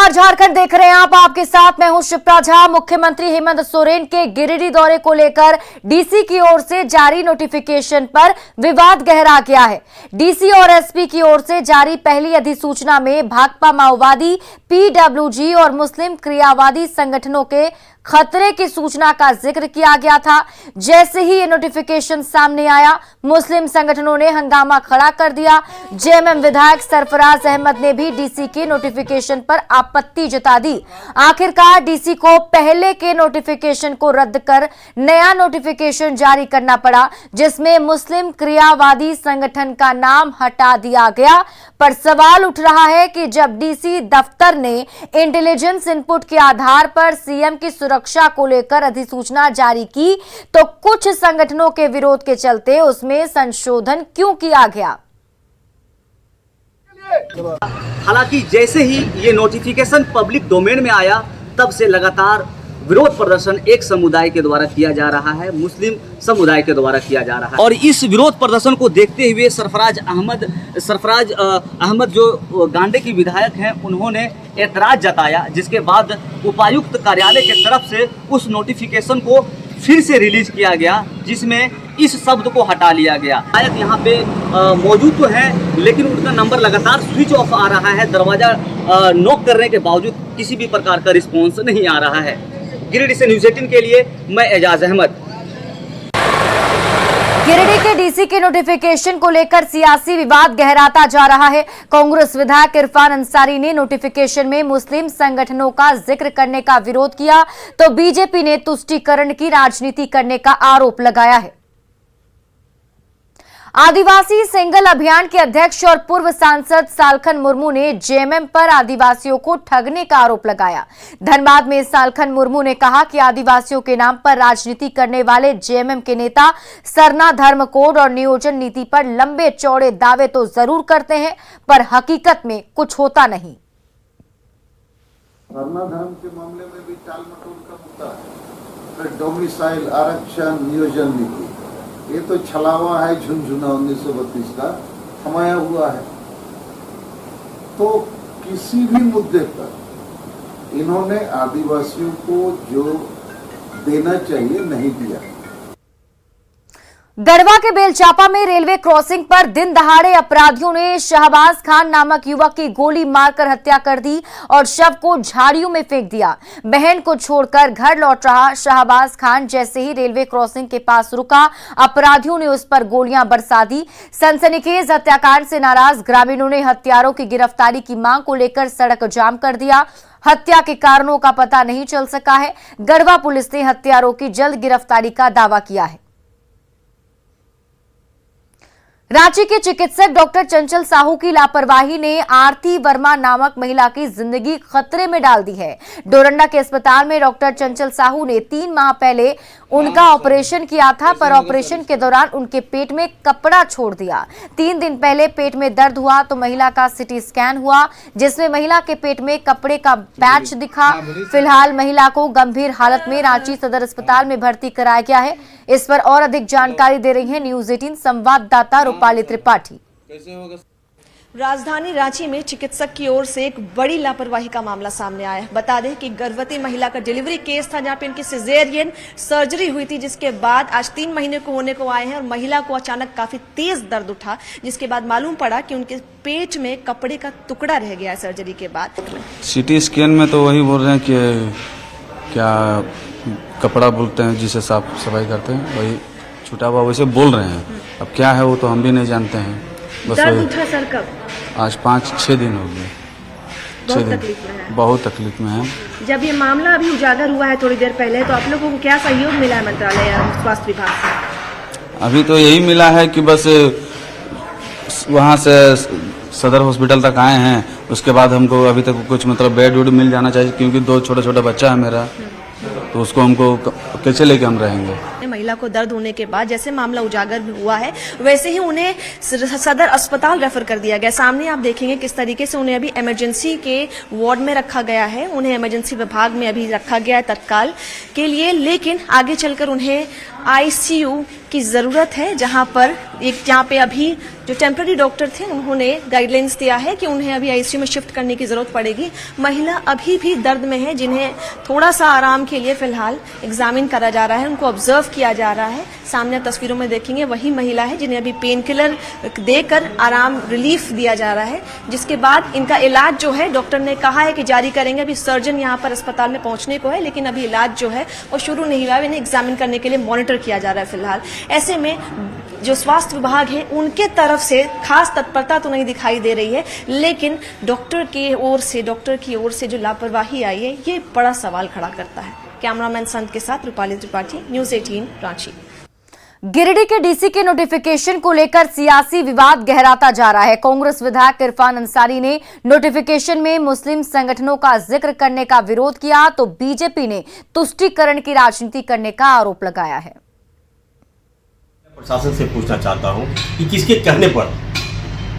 नमस्कार, झारखंड देख रहे हैं आप। आपके साथ मैं हूं शिप्रा झा। मुख्यमंत्री हेमंत सोरेन के गिरिडीह दौरे को लेकर डीसी की ओर से जारी नोटिफिकेशन पर विवाद गहरा गया है। डीसी और एसपी की ओर से जारी पहली अधिसूचना में भाकपा माओवादी, पीडब्ल्यूजी और मुस्लिम क्रियावादी संगठनों के खतरे की सूचना का जिक्र किया गया था। जैसे ही ये नोटिफिकेशन सामने आया, मुस्लिम संगठनों ने हंगामा खड़ा कर दिया। जेएमएम विधायक सरफराज अहमद ने भी डीसी के नोटिफिकेशन पर आपत्ति जता दी। आखिरकार डीसी को पहले के नोटिफिकेशन को रद्द कर नया नोटिफिकेशन जारी करना पड़ा, जिसमें मुस्लिम क्रियावादी संगठन का नाम हटा दिया गया। पर सवाल उठ रहा है कि जब डीसी दफ्तर ने इंटेलिजेंस इनपुट के आधार पर सीएम की सुरक्षा को लेकर अधिसूचना जारी की, तो कुछ संगठनों के विरोध के चलते उसमें संशोधन क्यों किया गया? हालांकि जैसे ही ये नोटिफिकेशन पब्लिक डोमेन में आया, तब से लगातार विरोध प्रदर्शन एक समुदाय के द्वारा किया जा रहा है, मुस्लिम समुदाय के द्वारा किया जा रहा है। और इस विरोध प्रदर्शन को देखते हुए सरफराज अहमद जो गांडे की विधायक हैं, उन्होंने एतराज जताया, जिसके बाद उपायुक्त कार्यालय की तरफ से उस नोटिफिकेशन को फिर से रिलीज किया गया, जिसमें इस शब्द को हटा लिया गया। शायद यहाँ पे मौजूद तो हैं, लेकिन उनका नंबर लगातार स्विच ऑफ आ रहा है। दरवाजा नॉक करने के बावजूद किसी भी प्रकार का रिस्पॉन्स नहीं आ रहा है। गिरिडीह से न्यूज़ 18 के लिए मैं एजाज अहमद। गिरिडीह के डीसी के नोटिफिकेशन को लेकर सियासी विवाद गहराता जा रहा है। कांग्रेस विधायक इरफान अंसारी ने नोटिफिकेशन में मुस्लिम संगठनों का जिक्र करने का विरोध किया, तो बीजेपी ने तुष्टीकरण की राजनीति करने का आरोप लगाया है। आदिवासी सिंगल अभियान के अध्यक्ष और पूर्व सांसद सालखन मुर्मू ने जेएमएम पर आदिवासियों को ठगने का आरोप लगाया। धनबाद में सालखन मुर्मू ने कहा कि आदिवासियों के नाम पर राजनीति करने वाले जेएमएम के नेता सरना धर्म कोड और नियोजन नीति पर लंबे चौड़े दावे तो जरूर करते हैं, पर हकीकत में कुछ होता नहीं। सरना धर्म के मामले में भी टाल मटोल का मुद्दा है। फिर डोमिसाइल, आरक्षण, नियोजन नीति, ये तो छलावा है, झुनझुना 1932 का थमाया हुआ है। तो किसी भी मुद्दे पर इन्होंने आदिवासियों को जो देना चाहिए नहीं दिया। गढ़वा के बेलचापा में रेलवे क्रॉसिंग पर दिन दहाड़े अपराधियों ने शहबाज खान नामक युवक की गोली मारकर हत्या कर दी और शव को झाड़ियों में फेंक दिया। बहन को छोड़कर घर लौट रहा शहबाज खान जैसे ही रेलवे क्रॉसिंग के पास रुका, अपराधियों ने उस पर गोलियां बरसा दी। सनसनीखेज हत्याकांड से नाराज ग्रामीणों ने हत्यारों की गिरफ्तारी की मांग को लेकर सड़क जाम कर दिया। हत्या के कारणों का पता नहीं चल सका है। गढ़वा पुलिस ने हत्यारों की जल्द गिरफ्तारी का दावा किया है। रांची के चिकित्सक डॉक्टर चंचल साहू की लापरवाही ने आरती वर्मा नामक महिला की जिंदगी खतरे में डाल दी है। डोरंडा के अस्पताल में डॉक्टर चंचल साहू ने 3 माह पहले उनका ऑपरेशन किया था, पर ऑपरेशन के दौरान उनके पेट में कपड़ा छोड़ दिया। 3 दिन पहले पेट में दर्द हुआ तो महिला का सिटी स्कैन हुआ, जिसमें महिला के पेट में कपड़े का पैच दिखा। फिलहाल महिला को गंभीर हालत में रांची सदर अस्पताल में भर्ती कराया गया है। इस पर और अधिक जानकारी दे रही है न्यूज़ 18 संवाददाता रूपाली त्रिपाठी। राजधानी रांची में चिकित्सक की ओर से एक बड़ी लापरवाही का मामला सामने आया है। बता दें कि गर्भवती महिला का डिलीवरी केस था, जहां पे उनकी सिजेरियन सर्जरी हुई थी, जिसके बाद आज 3 महीने को होने को आए हैं और महिला को अचानक काफी तेज दर्द उठा, जिसके बाद मालूम पड़ा कि उनके पेट में कपड़े का टुकड़ा रह गया है सर्जरी के बाद। सिटी स्कैन में तो वही बोल रहे हैं कि क्या कपड़ा बोलते हैं जिसे साफ सफाई करते हैं, वही छूटा हुआ वैसे बोल रहे हैं। अब क्या है वो तो हम भी नहीं जानते हैं। बस दर्द उठा सर कब? आज 5-6 दिन हो गए। बहुत तकलीफ में है। बहुत तकलीफ में है। जब ये मामला अभी उजागर हुआ है थोड़ी देर पहले, तो आप लोगों को क्या सहयोग मिला है मंत्रालय या स्वास्थ्य विभाग से? अभी तो यही मिला है कि बस वहाँ से सदर हॉस्पिटल तक आए हैं, उसके बाद हमको अभी तक कुछ मतलब बेड वुड मिल जाना चाहिए, क्योंकि 2 छोटा बच्चा है मेरा, तो उसको हमको कैसे लेके हम रहेंगे। महिला को दर्द होने के बाद जैसे मामला उजागर हुआ है, वैसे ही उन्हें सदर अस्पताल रेफर कर दिया गया। सामने आप देखेंगे किस तरीके से उन्हें अभी इमरजेंसी के वार्ड में रखा गया है। उन्हें इमरजेंसी विभाग में अभी रखा गया है तत्काल के लिए, लेकिन आगे चलकर उन्हें आईसीयू की जरूरत है, जहां पे अभी जो टेम्पररी डॉक्टर थे उन्होंने गाइडलाइंस दिया है कि उन्हें अभी आईसीयू में शिफ्ट करने की जरूरत पड़ेगी। महिला अभी भी दर्द में है, जिन्हें थोड़ा सा आराम के लिए फिलहाल एग्जामिन करा जा रहा है, उनको ऑब्जर्व किया जा रहा है। सामने तस्वीरों में देखेंगे वही महिला है जिन्हें अभी पेन किलर देकर आराम रिलीफ दिया जा रहा है, जिसके बाद इनका इलाज जो है डॉक्टर ने कहा है कि जारी करेंगे। अभी सर्जन यहाँ पर अस्पताल में पहुंचने को है, लेकिन अभी इलाज जो है वो शुरू नहीं हुआ है। इन्हें एग्जामिन करने के लिए मॉनिटर किया जा रहा है फिलहाल। ऐसे में जो स्वास्थ्य विभाग है उनके तरफ से खास तत्परता तो नहीं दिखाई दे रही है, लेकिन डॉक्टर की ओर से जो लापरवाही आई है ये बड़ा सवाल खड़ा करता है। कैमरामैन संत के साथ रूपाली त्रिपाठी, न्यूज़ 18 रांची। गिरिडीह के डीसी के नोटिफिकेशन को लेकर सियासी विवाद गहराता जा रहा है। कांग्रेस विधायक इरफान अंसारी ने नोटिफिकेशन में मुस्लिम संगठनों का जिक्र करने का विरोध किया, तो बीजेपी ने तुष्टीकरण की राजनीति करने का आरोप लगाया है। प्रशासन से पूछना चाहता हूं कि किसके कहने पर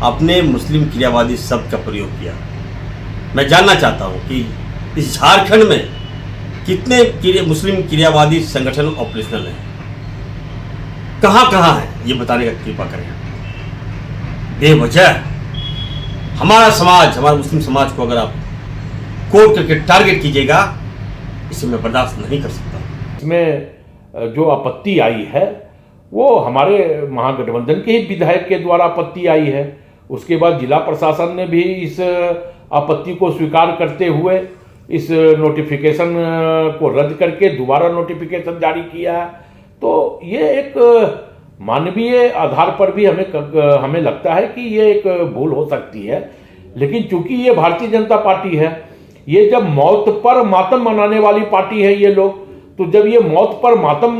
आपने मुस्लिम क्रियावादी शब्द का प्रयोग किया। मैं जानना चाहता हूं कि इस झारखंड में कितने मुस्लिम क्रियावादी संगठन ऑपरेशनल हैं, कहां हैं, ये बताने का कृपा करें। बेवजह हमारा मुस्लिम समाज को अगर आप कोट करके टारगेट कीजिएगा, इसे मैं बर्दाश्त नहीं कर सकता। इसमें जो आपत्ति आई है वो हमारे महागठबंधन के ही विधायक के द्वारा आपत्ति आई है। उसके बाद जिला प्रशासन ने भी इस आपत्ति को स्वीकार करते हुए इस नोटिफिकेशन को रद्द करके दोबारा नोटिफिकेशन जारी किया है। तो ये एक मानवीय आधार पर भी हमें लगता है कि ये एक भूल हो सकती है, लेकिन चूंकि ये भारतीय जनता पार्टी है, ये जब मौत पर मातम मनाने वाली पार्टी है ये लोग, तो जब ये मौत पर मातम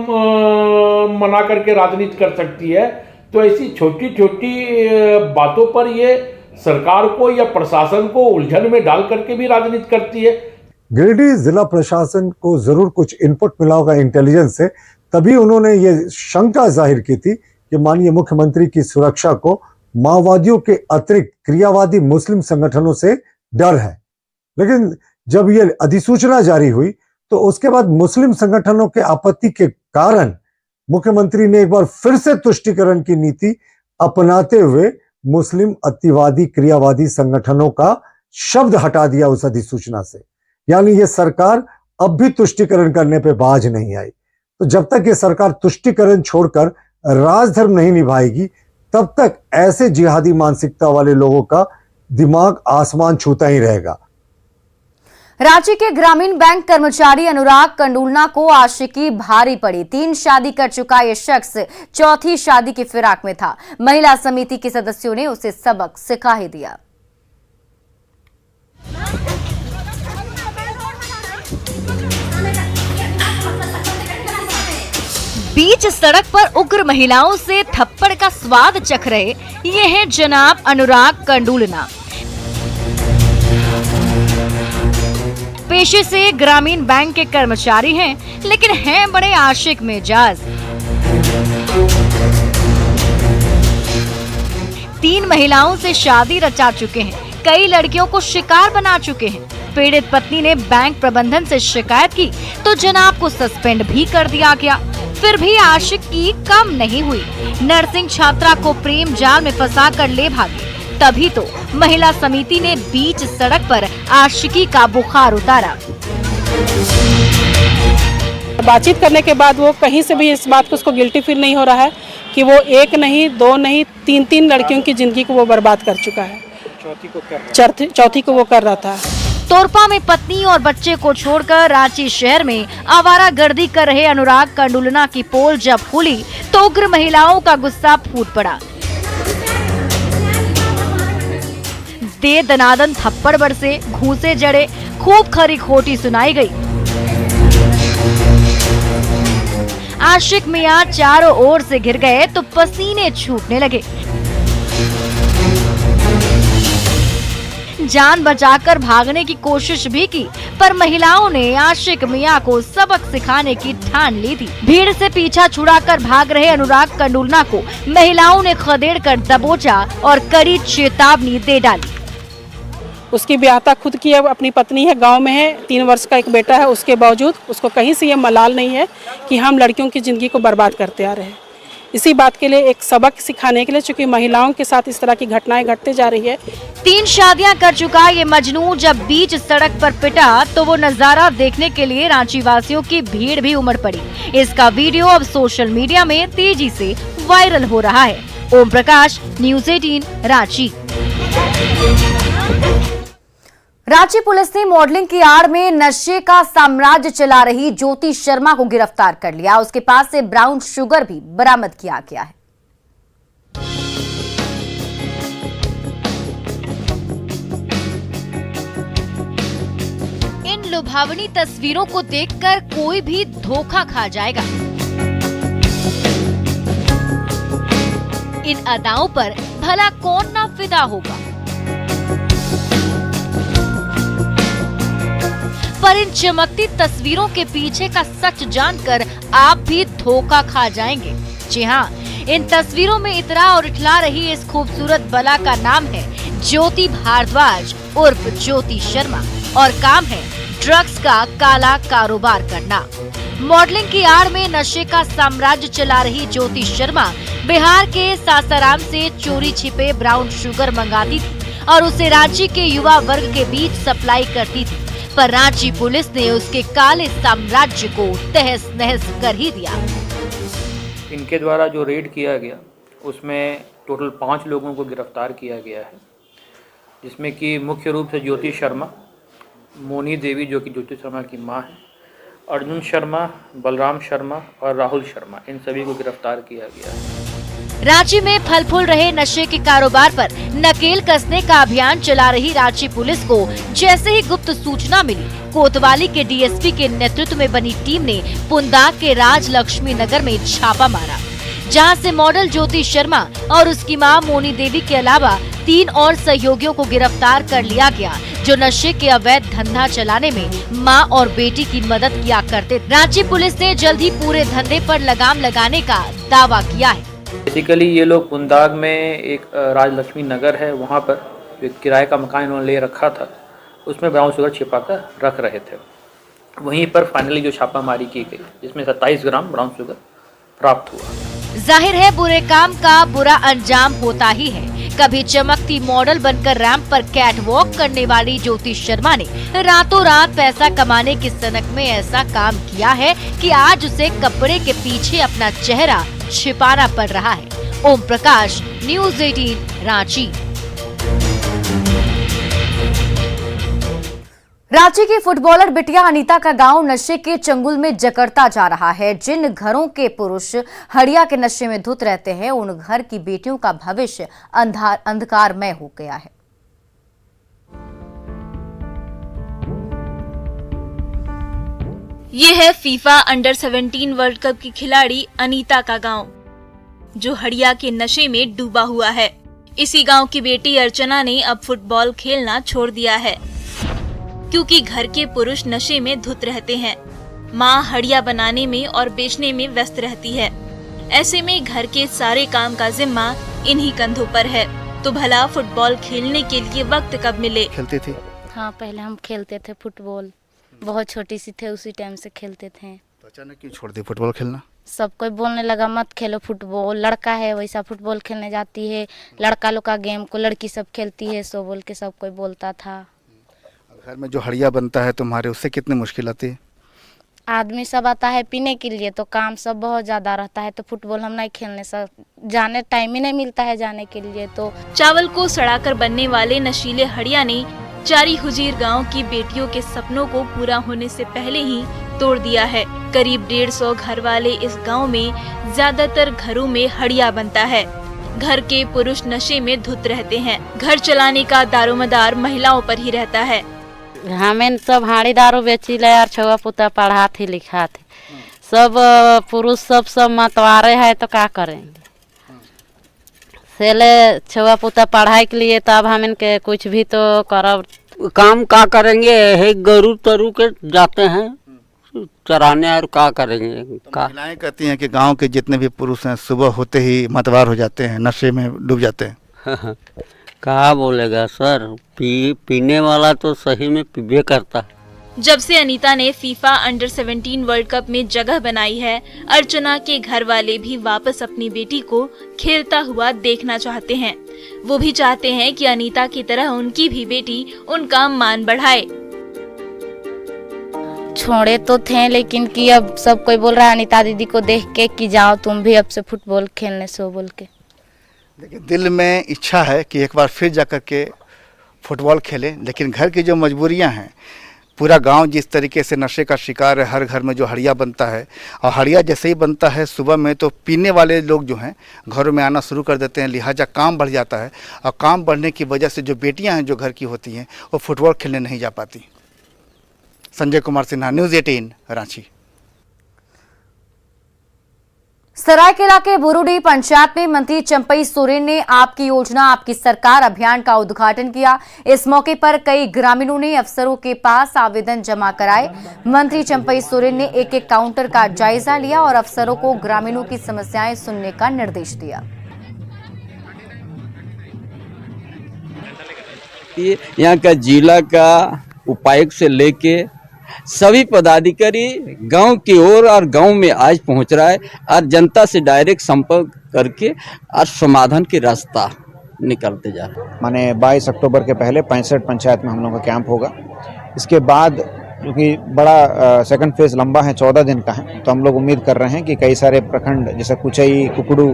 मना करके राजनीति कर सकती है, तो ऐसी छोटी छोटी बातों पर ये सरकार को या प्रशासन को उलझन में डाल करके भी राजनीति करती है। गिरिडीह जिला प्रशासन को जरूर कुछ इनपुट मिला होगा इंटेलिजेंस से, तभी उन्होंने ये शंका जाहिर की थी कि माननीय मुख्यमंत्री की सुरक्षा को माओवादियों के अतिरिक्त क्रियावादी मुस्लिम संगठनों से डर है। लेकिन जब ये अधिसूचना जारी हुई तो उसके बाद मुस्लिम संगठनों के आपत्ति के कारण मुख्यमंत्री ने एक बार फिर से तुष्टीकरण की नीति अपनाते हुए मुस्लिम अतिवादी क्रियावादी संगठनों का शब्द हटा दिया उस अधिसूचना से। यानी ये सरकार अब भी तुष्टीकरण करने पे बाज नहीं आई। तो जब तक ये सरकार तुष्टीकरण छोड़कर राजधर्म नहीं निभाएगी, तब तक ऐसे जिहादी मानसिकता वाले लोगों का दिमाग आसमान छूता ही रहेगा। रांची के ग्रामीण बैंक कर्मचारी अनुराग कंडूलना को आशिकी भारी पड़ी। 3 शादी कर चुका ये शख्स चौथी शादी की फिराक में था। महिला समिति के सदस्यों ने उसे सबक सिखा ही दिया। बीच सड़क पर उग्र महिलाओं से थप्पड़ का स्वाद चख रहे ये हैं जनाब अनुराग कंडूलना। पेशे से ग्रामीण बैंक के कर्मचारी हैं, लेकिन हैं बड़े आशिक मिजाज। 3 महिलाओं से शादी रचा चुके हैं, कई लड़कियों को शिकार बना चुके हैं। पीड़ित पत्नी ने बैंक प्रबंधन से शिकायत की तो जनाब को सस्पेंड भी कर दिया गया। फिर भी आशिकी कम नहीं हुई। नर्सिंग छात्रा को प्रेम जाल में फंसाकर ले भागे, तभी तो महिला समिति ने बीच सड़क पर आशिकी का बुखार उतारा। बातचीत करने के बाद वो कहीं से भी इस बात को उसको गिल्टी फील नहीं हो रहा है कि वो 1 नहीं 2 नहीं 3 लड़कियों की जिंदगी को वो बर्बाद कर चुका है। चौथी को वो कर रहा था। तोरपा में पत्नी और बच्चे को छोड़कर रांची शहर में आवारागर्दी कर रहे अनुराग कंडूलना की पोल जब खुली तो उग्र महिलाओं का गुस्सा फूट पड़ा। दे दनादन थप्पड़ बरसे, घूंसे जड़े, खूब खरी खोटी सुनाई गई। आशिक मियां चारों ओर से घिर गए तो पसीने छूटने लगे। जान बचाकर भागने की कोशिश भी की, पर महिलाओं ने आशिक मियां को सबक सिखाने की ठान ली थी। भीड़ से पीछा छुड़ाकर भाग रहे अनुराग कंडूलना को महिलाओं ने खदेड़ कर दबोचा और कड़ी चेतावनी दे डाली। उसकी ब्याहता खुद की अब अपनी पत्नी है, गांव में है, 3 वर्ष का एक बेटा है, उसके बावजूद उसको कहीं से ये मलाल नहीं है कि हम लड़कियों की ज़िंदगी को बर्बाद करते आ रहे हैं। इसी बात के लिए एक सबक सिखाने के लिए, चूँकि महिलाओं के साथ इस तरह की घटनाएं घटते जा रही है। 3 शादियां कर चुका ये मजनू जब बीच सड़क पर पिटा तो वो नजारा देखने के लिए रांची वासियों की भीड़ भी उमड़ पड़ी। इसका वीडियो अब सोशल मीडिया में तेजी से वायरल हो रहा है। ओम प्रकाश, न्यूज़ 18 रांची। रांची पुलिस ने मॉडलिंग की आड़ में नशे का साम्राज्य चला रही ज्योति शर्मा को गिरफ्तार कर लिया। उसके पास से ब्राउन शुगर भी बरामद किया गया है। इन लुभावनी तस्वीरों को देखकर कोई भी धोखा खा जाएगा। इन अदाओं पर भला कौन ना फिदा होगा, पर इन चमकती तस्वीरों के पीछे का सच जानकर आप भी धोखा खा जाएंगे। जी हाँ, इन तस्वीरों में इतरा और इठला रही इस खूबसूरत बला का नाम है ज्योति भारद्वाज उर्फ ज्योति शर्मा और काम है ड्रग्स का काला कारोबार करना। मॉडलिंग की आड़ में नशे का साम्राज्य चला रही ज्योति शर्मा बिहार के सासाराम से चोरी छिपे ब्राउन शुगर मंगाती थी और उसे रांची के युवा वर्ग के बीच सप्लाई करती थी, पर रांची पुलिस ने उसके काले साम्राज्य को तहस नहस कर ही दिया। इनके द्वारा जो रेड किया गया उसमें टोटल 5 लोगों को गिरफ्तार किया गया है, जिसमें कि मुख्य रूप से ज्योति शर्मा, मोनी देवी जो कि ज्योति शर्मा की मां है, अर्जुन शर्मा, बलराम शर्मा और राहुल शर्मा, इन सभी को गिरफ्तार किया गया है। रांची में फल फूल रहे नशे के कारोबार पर नकेल कसने का अभियान चला रही रांची पुलिस को जैसे ही गुप्त सूचना मिली, कोतवाली के डीएसपी के नेतृत्व में बनी टीम ने पुंदाग के राजलक्ष्मी नगर में छापा मारा, जहां से मॉडल ज्योति शर्मा और उसकी मां मोनी देवी के अलावा 3 और सहयोगियों को गिरफ्तार कर लिया गया, जो नशे के अवैध धंधा चलाने में मां और बेटी की मदद किया करते। रांची पुलिस ने जल्द ही पूरे धंधे पर लगाम लगाने का दावा किया है। बेसिकली ये लोग पुंदाग में एक राजलक्ष्मी नगर है, वहाँ पर एक किराए का मकान इन्होंने ले रखा था, उसमें ब्राउन शुगर छिपा कर रख रहे थे। वहीं पर फाइनली जो छापामारी की गई, जिसमें 27 ग्राम ब्राउन शुगर प्राप्त हुआ। जाहिर है बुरे काम का बुरा अंजाम होता ही है। कभी चमकती मॉडल बनकर रैंप पर कैट वॉक करने वाली ज्योति शर्मा ने रातों रात पैसा कमाने की सनक में ऐसा काम किया है कि आज उसे कपड़े के पीछे अपना चेहरा छिपाना पड़ रहा है। ओम प्रकाश, न्यूज़ 18 रांची। रांची की फुटबॉलर बिटिया अनीता का गांव नशे के चंगुल में जकड़ता जा रहा है। जिन घरों के पुरुष हड़िया के नशे में धुत रहते हैं, उन घर की बेटियों का भविष्य अंधकारमय हो गया है। ये है फीफा अंडर 17 वर्ल्ड कप की खिलाड़ी अनीता का गांव, जो हड़िया के नशे में डूबा हुआ है। इसी गांव की बेटी अर्चना ने अब फुटबॉल खेलना छोड़ दिया है, क्योंकि घर के पुरुष नशे में धुत रहते हैं। माँ हड़िया बनाने में और बेचने में व्यस्त रहती है। ऐसे में घर के सारे काम का जिम्मा इन्हीं कंधों पर है। तो भला फुटबॉल खेलने के लिए वक्त कब मिले? खेलते थे? हाँ, पहले हम खेलते थे फुटबॉल, बहुत छोटी सी थे, उसी टाइम से खेलते थे। तो अचानक क्यों छोड़ दी फुटबॉल खेलना? सब कोई बोलने लगा मत खेलो फुटबॉल, लड़का है वैसा फुटबॉल खेलने जाती है, लड़का लोग का गेम को लड़की सब खेलती है, सो बोल के सब कोई बोलता था। घर में जो हड़िया बनता है तुम्हारे, उससे कितनी मुश्किल आती है? आदमी सब आता है पीने के लिए, तो काम सब बहुत ज्यादा रहता है, तो फुटबॉल हम नहीं खेलने सब जाने टाइम ही नहीं मिलता है जाने के लिए। तो चावल को सड़ाकर बनने वाले नशीले हड़िया ने चारी हुजीर गांव की बेटियों के सपनों को पूरा होने से पहले ही तोड़ दिया है। करीब 150 घर वाले इस गांव में ज्यादातर घरों में हड़िया बनता है। घर के पुरुष नशे में धुत रहते हैं। घर चलाने का दारोमदार महिलाओं पर ही रहता है। हमें सब हाड़ी दारू बेची ले यार, छुआ पुता पढ़ा थे लिखा थे, सब पुरुष सब मतवारे है, तो क्या करेंगे? सेले छुआ पुता पढ़ाई के लिए, तब हम इनके कुछ भी तो करब। काम का करेंगे, है गरु तरु के जाते हैं चराने, और क्या करेंगे? महिलाएं कहती हैं कि गांव के जितने भी पुरुष हैं सुबह होते ही मतवार हो जाते हैं, नशे में डूब जाते हैं। क्या बोलेगा सर, पीने वाला तो सही में पीबे करता है। जब से अनीता ने फीफा अंडर 17 वर्ल्ड कप में जगह बनाई है, अर्चना के घर वाले भी वापस अपनी बेटी को खेलता हुआ देखना चाहते हैं। वो भी चाहते हैं कि अनीता की तरह उनकी भी बेटी उनका मान बढ़ाए। छोड़े तो थे, लेकिन कि अब सब कोई बोल रहा है अनीता दीदी को देख के कि जाओ तुम भी अब से फुटबॉल खेलने, सो बोल के। देखिए, दिल में इच्छा है कि एक बार फिर जाकर के फुटबॉल खेलें, लेकिन घर की जो मजबूरियां हैं, पूरा गांव जिस तरीके से नशे का शिकार है, हर घर में जो हड़िया बनता है, और हड़िया जैसे ही बनता है सुबह में तो पीने वाले लोग जो हैं घरों में आना शुरू कर देते हैं, लिहाजा काम बढ़ जाता है। और काम बढ़ने की वजह से जो बेटियां हैं जो घर की होती हैं वो फुटबॉल खेलने नहीं जा पाती। संजय कुमार सिन्हा, न्यूज़ 18, रांची। सरायकेला के बुरुडी पंचायत में मंत्री चंपई सोरेन ने आपकी योजना आपकी सरकार अभियान का उद्घाटन किया। इस मौके पर कई ग्रामीणों ने अफसरों के पास आवेदन जमा कराए। मंत्री चंपई सोरेन ने एक एक काउंटर का जायजा लिया और अफसरों को ग्रामीणों की समस्याएं सुनने का निर्देश दिया। यहाँ का जिला का उपायुक्त से लेके सभी पदाधिकारी गांव की ओर और गांव में आज पहुंच रहा है और जनता से डायरेक्ट संपर्क करके और समाधान की रास्ता निकलते जा रहे हैं। माने 22 अक्टूबर के पहले 65 पंचायत में हम लोगों का कैंप होगा। इसके बाद क्योंकि बड़ा सेकंड फेज लंबा है, 14 दिन का है, तो हम लोग उम्मीद कर रहे हैं कि कई सारे प्रखंड जैसे कुचई, कुकड़ू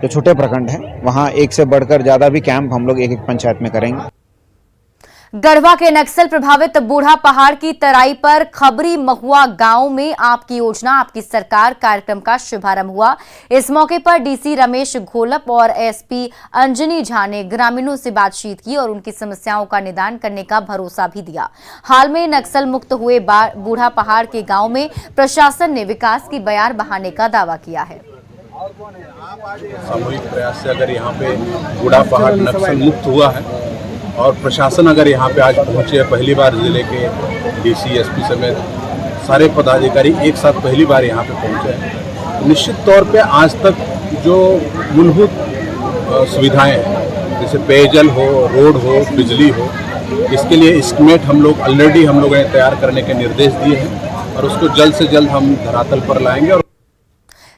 जो छोटे प्रखंड हैं, वहाँ एक से बढ़कर ज़्यादा भी कैंप हम लोग एक एक पंचायत में करेंगे। गढ़वा के नक्सल प्रभावित बूढ़ा पहाड़ की तराई पर खबरी महुआ गांव में आपकी योजना आपकी सरकार कार्यक्रम का शुभारंभ हुआ। इस मौके पर डीसी रमेश घोलप और एसपी अंजनी झा ने ग्रामीणों से बातचीत की और उनकी समस्याओं का निदान करने का भरोसा भी दिया। हाल में नक्सल मुक्त हुए बूढ़ा पहाड़ के गाँव में प्रशासन ने विकास की बयार बहाने का दावा किया है। सामूहिक प्रयास से अगर यहाँ पे बूढ़ा पहाड़ नक्सल मुक्त हुआ है और प्रशासन अगर यहाँ पे आज पहुँचे, पहली बार जिले के डीसी एसपी समेत सारे पदाधिकारी एक साथ पहली बार यहाँ पे पहुँचे हैं, निश्चित तौर पे आज तक जो मूलभूत सुविधाएं हैं जैसे पेयजल हो, रोड हो, बिजली हो, इसके लिए एस्टीमेट हम लोगों ने तैयार करने के निर्देश दिए हैं और उसको जल्द से जल्द हम धरातल पर लाएंगे। और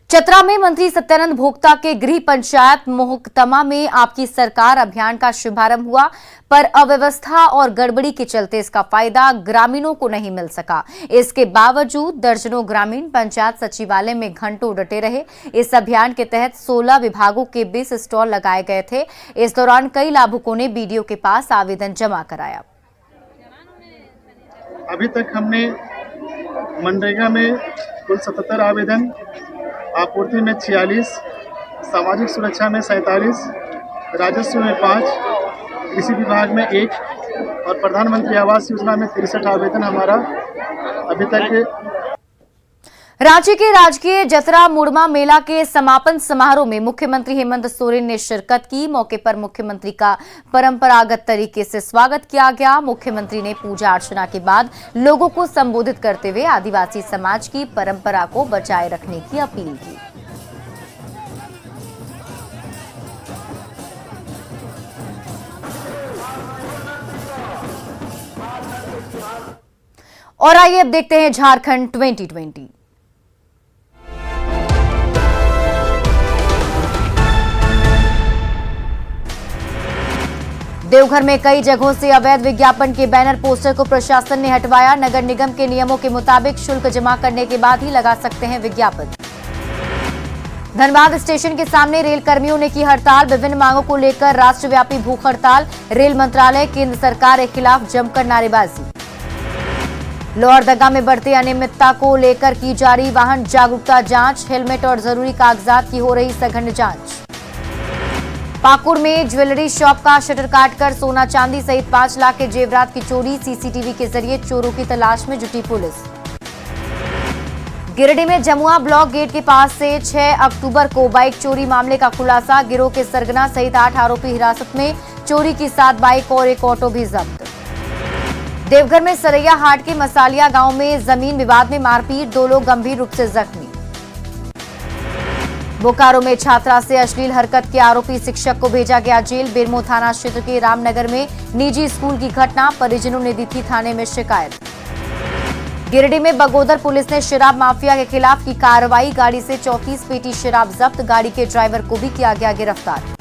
चतरा में मंत्री सत्यानंद भोक्ता के गृह पंचायत मोहतमा में आपकी सरकार अभियान का शुभारंभ हुआ, पर अव्यवस्था और गड़बड़ी के चलते इसका फायदा ग्रामीणों को नहीं मिल सका। इसके बावजूद दर्जनों ग्रामीण पंचायत सचिवालय में घंटों डटे रहे। इस अभियान के तहत 16 विभागों के 20 स्टॉल लगाए गए थे। इस दौरान कई लाभुकों ने बीडीओ के पास आवेदन जमा कराया। अभी तक हमने मनरेगा में कुल 77 आवेदन, आपूर्ति में 46, सामाजिक सुरक्षा में 47, राजस्व में 5, कृषि विभाग में 1 और प्रधानमंत्री आवास योजना में 63 आवेदन हमारा अभी तक। रांची के राजकीय जतरा मुड़मा मेला के समापन समारोह में मुख्यमंत्री हेमंत सोरेन ने शिरकत की। मौके पर मुख्यमंत्री का परंपरागत तरीके से स्वागत किया गया। मुख्यमंत्री ने पूजा अर्चना के बाद लोगों को संबोधित करते हुए आदिवासी समाज की परंपरा को बचाए रखने की अपील की। और आइए अब देखते हैं झारखंड 2020। देवघर में कई जगहों से अवैध विज्ञापन के बैनर पोस्टर को प्रशासन ने हटवाया। नगर निगम के नियमों के मुताबिक शुल्क जमा करने के बाद ही लगा सकते हैं विज्ञापन। धनबाद स्टेशन के सामने रेल कर्मियों ने की हड़ताल। विभिन्न मांगों को लेकर राष्ट्रव्यापी भूख हड़ताल। रेल मंत्रालय, केंद्र सरकार के खिलाफ जमकर नारेबाजी। लोहरदगा में बढ़ती अनियमितता को लेकर की जारी वाहन जागरूकता जांच। हेलमेट और जरूरी कागजात की हो रही सघन जांच। पाकुड़ में ज्वेलरी शॉप का शटर काटकर सोना चांदी सहित 5 लाख के जेवरात की चोरी। सीसीटीवी के जरिए चोरों की तलाश में जुटी पुलिस। गिरिडीह में जमुआ ब्लॉक गेट के पास से 6 अक्टूबर को बाइक चोरी मामले का खुलासा। गिरोह के सरगना सहित 8 आरोपी हिरासत में। चोरी की 7 बाइक और एक ऑटो भी जब्त। देवघर में सरैया हाट के मसालिया गांव में जमीन विवाद में मारपीट। 2 लोग गंभीर रूप से जख्मी। बोकारो में छात्रा से अश्लील हरकत के आरोपी शिक्षक को भेजा गया जेल। बेरमो थाना क्षेत्र के रामनगर में निजी स्कूल की घटना, परिजनों ने दी थी थाने में शिकायत। गिरिडीह में बगोदर पुलिस ने शराब माफिया के खिलाफ की कार्रवाई, गाड़ी से 34 पेटी शराब जब्त, गाड़ी के ड्राइवर को भी किया गया गिरफ्तार।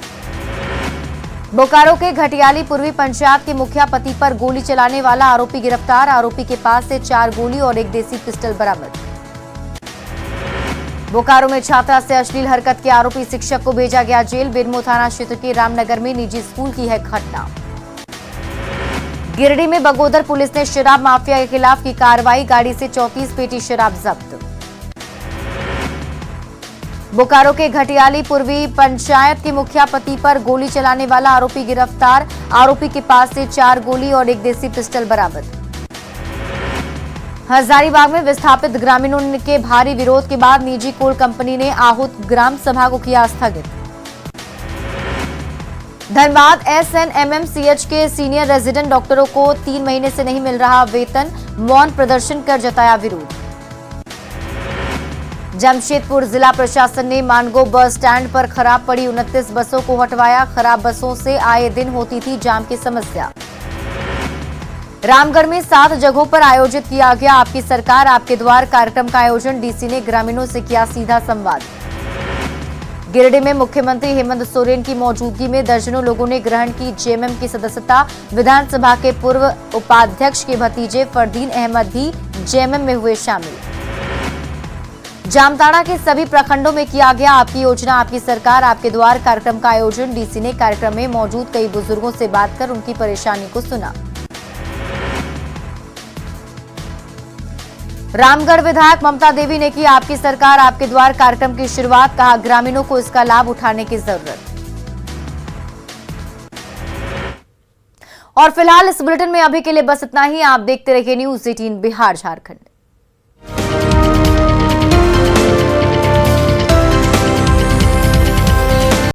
बोकारो के घटियाली पूर्वी पंचायत के मुखिया पति पर गोली चलाने वाला आरोपी गिरफ्तार, आरोपी के पास से 4 गोली और एक देसी पिस्टल बरामद। बोकारो में छात्रा से अश्लील हरकत के आरोपी शिक्षक को भेजा गया जेल। बेरमो थाना क्षेत्र के रामनगर में निजी स्कूल की है घटना। गिरिडीह में बगोदर पुलिस ने शराब माफिया के खिलाफ की कार्रवाई, गाड़ी से 34 पेटी शराब जब्त। बोकारो के घटियाली पूर्वी पंचायत के मुखिया पति पर गोली चलाने वाला आरोपी गिरफ्तार, आरोपी के पास से 4 गोली और एक देसी पिस्टल बरामद। हजारीबाग में विस्थापित ग्रामीणों के भारी विरोध के बाद निजी कोल कंपनी ने आहूत ग्राम सभा को किया स्थगित। धनबाद SNMMCH के सीनियर रेजिडेंट डॉक्टरों को 3 महीने से नहीं मिल रहा वेतन, मौन प्रदर्शन कर जताया विरोध। जमशेदपुर जिला प्रशासन ने मानगो बस स्टैंड पर खराब पड़ी 29 बसों को हटवाया, खराब बसों से आए दिन होती थी जाम की समस्या। रामगढ़ में 7 जगहों पर आयोजित किया गया आपकी सरकार आपके द्वार कार्यक्रम का आयोजन, डीसी ने ग्रामीणों से किया सीधा संवाद। गिरिडीह में मुख्यमंत्री हेमंत सोरेन की मौजूदगी में दर्जनों लोगों ने ग्रहण की जेएमएम की सदस्यता। विधानसभा के पूर्व उपाध्यक्ष के भतीजे फरदीन अहमद भी जेएमएम में हुए शामिल। जामताड़ा के सभी प्रखंडों में किया गया आपकी योजना आपकी सरकार आपके द्वार कार्यक्रम का आयोजन, डीसी ने कार्यक्रम में मौजूद कई बुजुर्गों से बात कर उनकी परेशानी को सुना। रामगढ़ विधायक ममता देवी ने की आपकी सरकार आपके द्वार कार्यक्रम की शुरुआत, कहा ग्रामीणों को इसका लाभ उठाने की जरूरत। और फिलहाल इस बुलेटिन में अभी के लिए बस इतना ही। आप देखते रहिए न्यूज़ 18 बिहार झारखंड।